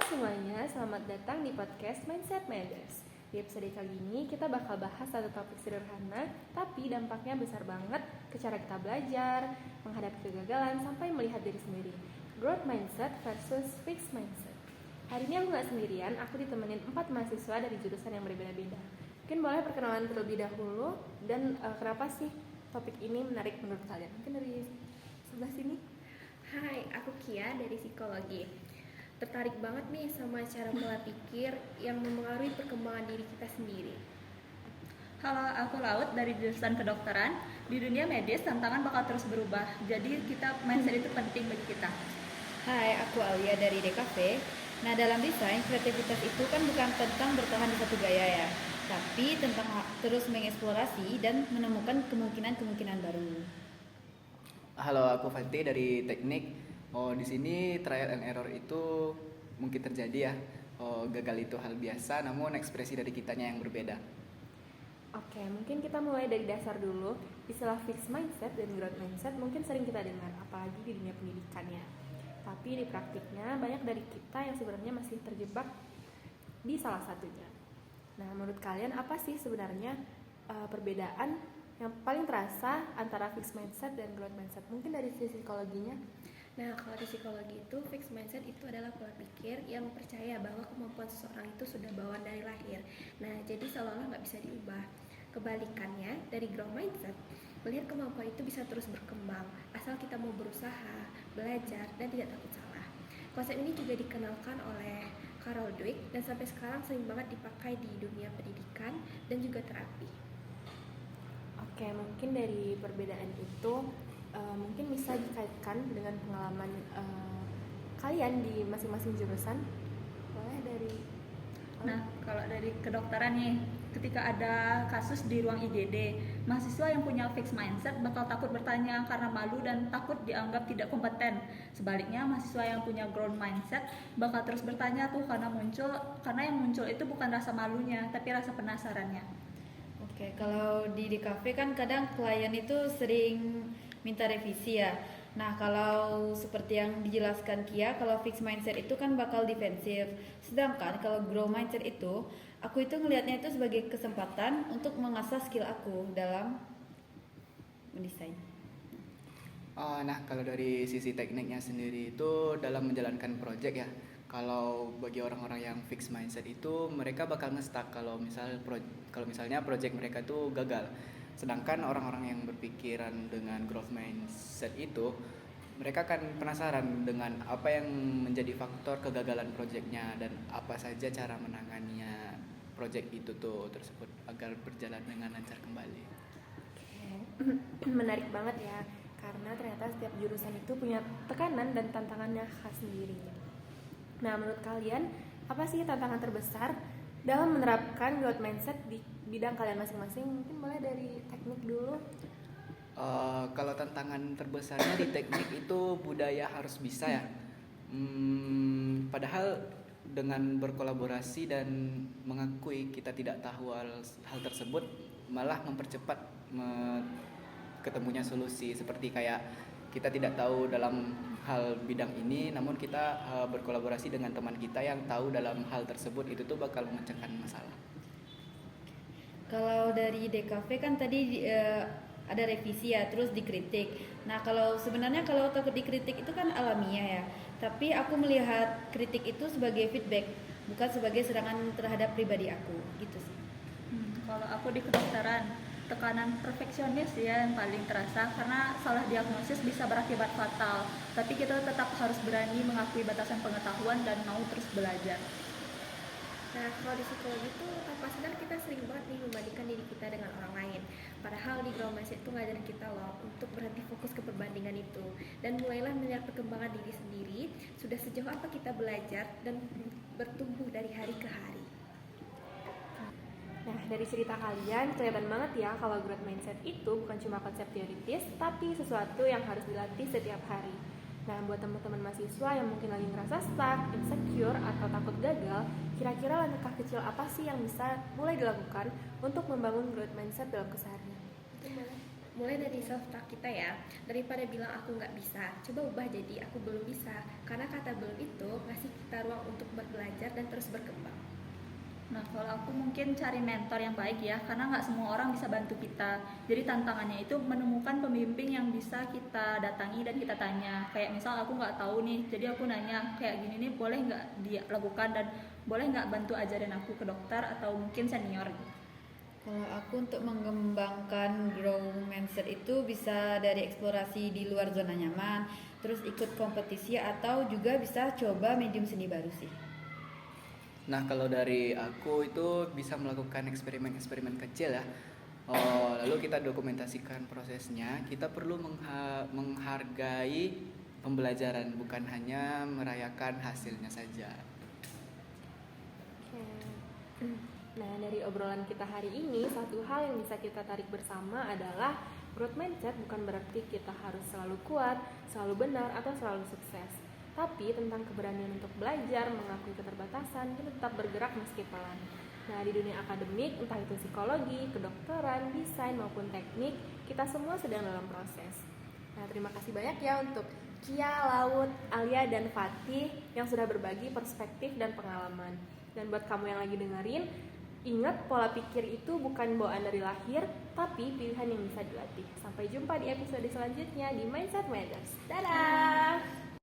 semuanya, selamat datang di podcast Mindset Matters. Di episode kali ini kita bakal bahas satu topik sederhana, tapi dampaknya besar banget ke cara kita belajar, menghadapi kegagalan, sampai melihat diri sendiri. Growth Mindset versus Fixed Mindset. Hari ini aku gak sendirian, aku ditemenin 4 mahasiswa dari jurusan yang berbeda-beda. Mungkin boleh perkenalan terlebih dahulu, dan kenapa sih topik ini menarik menurut kalian? Mungkin dari sebelah sini. Hai, aku Kia dari psikologi. Tertarik banget nih sama cara pola pikir yang mempengaruhi perkembangan diri kita sendiri. Halo, aku Laut dari jurusan kedokteran. Di dunia medis, tantangan bakal terus berubah. Jadi mindset itu penting bagi kita. Hai, aku Alia dari DKV. Nah, dalam desain, kreativitas itu kan bukan tentang bertahan di satu gaya ya, tapi tentang terus mengeksplorasi dan menemukan kemungkinan-kemungkinan baru. Halo, aku Fanti dari teknik. Di sini trial and error itu mungkin terjadi ya. Gagal itu hal biasa, namun ekspresi dari kitanya yang berbeda. Oke, mungkin kita mulai dari dasar dulu. Istilah fixed mindset dan growth mindset mungkin sering kita dengar, apalagi di dunia pendidikannya. Tapi di praktiknya banyak dari kita yang sebenarnya masih terjebak di salah satunya. Nah, menurut kalian apa sih sebenarnya perbedaan yang paling terasa antara fixed mindset dan growth mindset? Mungkin dari sisi psikologinya. Nah, kalau di psikologi itu, fixed mindset itu adalah pola pikir yang percaya bahwa kemampuan seseorang itu sudah bawaan dari lahir. Nah, jadi seolah-olah nggak bisa diubah. Kebalikannya, dari growth mindset, melihat kemampuan itu bisa terus berkembang, asal kita mau berusaha, belajar, dan tidak takut salah. Konsep ini juga dikenalkan oleh Carol Dweck dan sampai sekarang sering banget dipakai di dunia pendidikan dan juga terapi. Oke, mungkin dari perbedaan itu mungkin bisa dikaitkan dengan pengalaman kalian di masing-masing jurusan. Boleh dari Nah, kalau dari kedokteran nih, ketika ada kasus di ruang IGD, mahasiswa yang punya fixed mindset bakal takut bertanya karena malu dan takut dianggap tidak kompeten. Sebaliknya, mahasiswa yang punya growth mindset bakal terus bertanya tuh karena yang muncul itu bukan rasa malunya, tapi rasa penasarannya. Oke, kalau di DKV kan kadang klien itu sering minta revisi ya. Nah, kalau seperti yang dijelaskan Kia, kalau fixed mindset itu kan bakal defensif. Sedangkan kalau grow mindset itu, aku itu ngelihatnya itu sebagai kesempatan untuk mengasah skill aku dalam mendesain. Nah, kalau dari sisi tekniknya sendiri itu dalam menjalankan project ya. Kalau bagi orang-orang yang fixed mindset itu mereka bakal nge-stuck kalau misalnya project mereka itu gagal. Sedangkan orang-orang yang berpikiran dengan growth mindset itu mereka kan penasaran dengan apa yang menjadi faktor kegagalan projectnya dan apa saja cara menanganinya project itu tersebut agar berjalan dengan lancar kembali. Oke. Menarik banget ya, karena ternyata setiap jurusan itu punya tekanan dan tantangannya khas sendiri. Nah, menurut kalian apa sih tantangan terbesar dalam menerapkan growth mindset di bidang kalian masing-masing? Mungkin mulai dari teknik dulu. Kalau tantangan terbesarnya di teknik itu budaya harus bisa ya. Padahal dengan berkolaborasi dan mengakui kita tidak tahu hal tersebut malah mempercepat ketemunya solusi. Seperti kayak kita tidak tahu dalam hal bidang ini, namun kita berkolaborasi dengan teman kita yang tahu dalam hal tersebut, itu tuh bakal memecahkan masalah. Kalau dari DKV kan tadi ada revisi ya, terus dikritik. Nah, sebenarnya kalau takut dikritik itu kan alamiah ya. Tapi aku melihat kritik itu sebagai feedback, bukan sebagai serangan terhadap pribadi aku, gitu sih. Kalau aku di kedokteran, tekanan perfeksionis ya yang paling terasa karena salah diagnosis bisa berakibat fatal. Tapi kita tetap harus berani mengakui batasan pengetahuan dan mau terus belajar. Nah, kalau di psikologi itu tanpa sadar kita sering banget nih membandingkan diri kita dengan orang lain. Padahal di growth mindset itu ngajarin kita loh untuk berhenti fokus ke perbandingan itu dan mulailah melihat perkembangan diri sendiri, sudah sejauh apa kita belajar dan bertumbuh dari hari ke hari. Nah, dari cerita kalian kelihatan banget ya kalau growth mindset itu bukan cuma konsep teoritis, tapi sesuatu yang harus dilatih setiap hari. Nah, buat teman-teman mahasiswa yang mungkin lagi ngerasa stuck, insecure, atau takut gagal, kira-kira langkah kecil apa sih yang bisa mulai dilakukan untuk membangun growth mindset dalam keseharian? Mulai dari self talk kita ya. Daripada bilang aku nggak bisa, coba ubah jadi aku belum bisa. Karena kata belum itu ngasih kita ruang untuk belajar dan terus berkembang. Nah, kalau aku mungkin cari mentor yang baik ya, karena nggak semua orang bisa bantu kita. Jadi tantangannya itu menemukan pembimbing yang bisa kita datangi dan kita tanya. Kayak misal aku nggak tahu nih, jadi aku nanya kayak gini nih, boleh nggak dia lakukan dan boleh nggak bantu ajarin aku ke dokter atau mungkin senior. Kalau aku untuk mengembangkan grow mindset itu bisa dari eksplorasi di luar zona nyaman, terus ikut kompetisi atau juga bisa coba medium seni baru sih. Nah, kalau dari aku itu bisa melakukan eksperimen-eksperimen kecil ya. Lalu kita dokumentasikan prosesnya. Kita perlu menghargai pembelajaran, bukan hanya merayakan hasilnya saja. Oke. Nah, dari obrolan kita hari ini, satu hal yang bisa kita tarik bersama adalah growth mindset bukan berarti kita harus selalu kuat, selalu benar, atau selalu sukses. Tapi tentang keberanian untuk belajar, mengakui keterbatasan, dan tetap bergerak meski pelan. Nah, di dunia akademik, entah itu psikologi, kedokteran, desain, maupun teknik, kita semua sedang dalam proses. Nah, terima kasih banyak ya untuk Kia, Laut, Alia, dan Fatih yang sudah berbagi perspektif dan pengalaman. Dan buat kamu yang lagi dengerin, ingat pola pikir itu bukan bawaan dari lahir, tapi pilihan yang bisa dilatih. Sampai jumpa di episode selanjutnya di Mindset Matters. Dadah!